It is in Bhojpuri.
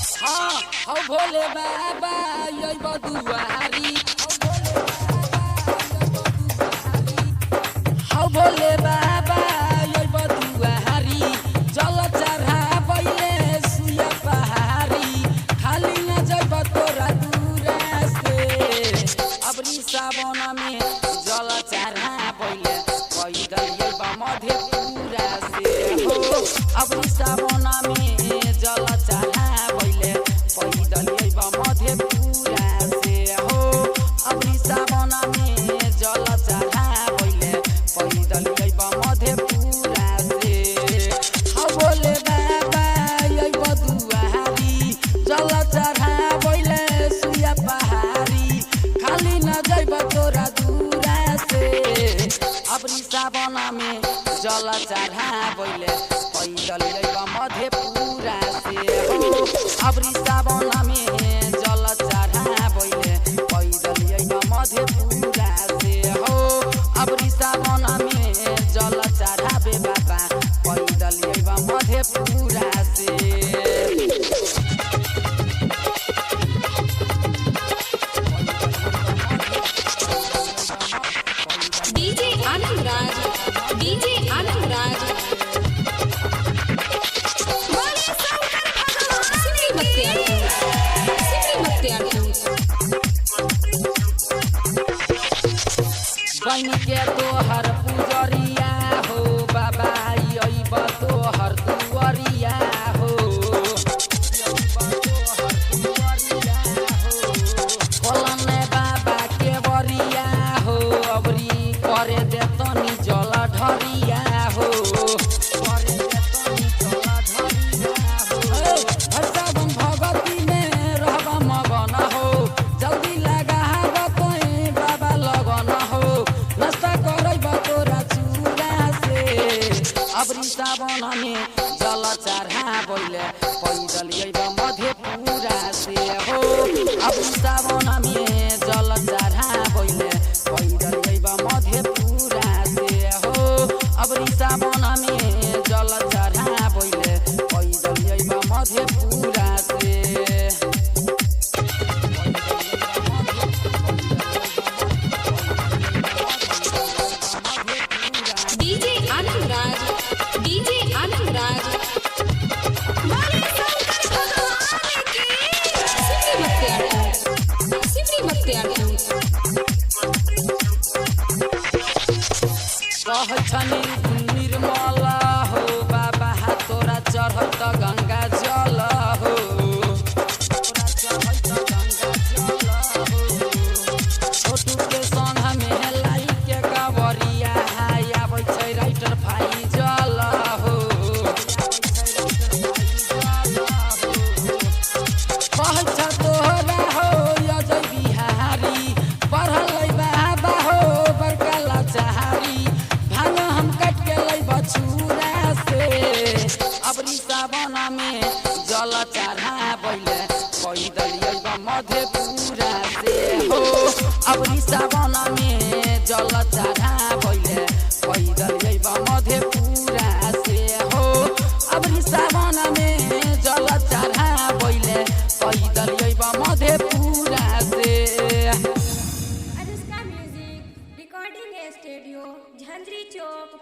भोले बाबा यो बदुआरी हौ भोले बाबा यो बदुआरी जल चढ़ा पहिले सुया पहाड़ी खाली न जब तोरा दूरा से अबरी सावन में जल चढ़ा पहिले पैदल ये मधेपुरा से हो अबरी सावन में जल चढ़ा पहिले पैदल मधेपुरा से हो अबरी सावन में जल चढ़ा पहिले पैदल मधेपुरा से हौ भोले बाबा यो बदुआरी जल चढ़ा पहिले सुया पहाड़ी खाली न जइब तोरा दूरा से अबरी सावन में जल चढ़ा पहिले पैदल मधेपुरा से हो अबरी सावन में जल चढ़ा पहिले पैदल मधेपुरा से हो अबरी सावन में जल चढ़ाबे बाबा पैदल मधेपुरा से डीजे आनंद राज बन के तोहर पुजरिया हो बाबा अइब तोहर दुअरिया हो कलने बाबा के बरिया हो अबरी करे देतनी जल ढरिया हो करे देतनी जल ढरिया हो सावन भगती में रहबा मगन हो जल्दी लगा बाबा लगन हो नाश्ता करब तोरा चूड़ा से अबरी सावन में जल चढ़ा पहिले पैदल मधेपुरा से हो अबरी सावन में जल चढ़ा पहिले पैदल मधेपुरा से हो अबरी सावन में जल चढ़ा पहिले पैदल मधेपुरा से डीजे आनंद राज सिमरी बख्तियारपुर कहछनी निर्मल हो बाबा तोरा चढ़त गंगा जल हो छोटू के संग में लाई के गवरिया आबै छै राइटर भाई जल हो कहछ तोहरा हो अजय बिहारी पढ़ल बाबा हो बड़का लाचारी भांग हम कट के लैब छुरा से अबरी सावन में जल चढ़ा पहिले पैदल मधेपुरा से हो अबरी सावन में जल चढ़ा पहिले पैदल मधेपुरा से हो अबरी सावन में जल चढ़ा पहिले पैदल मधेपुरा से अनुष्का म्यूजिक रिकॉर्डिंग स्टूडियो झंझरी चौक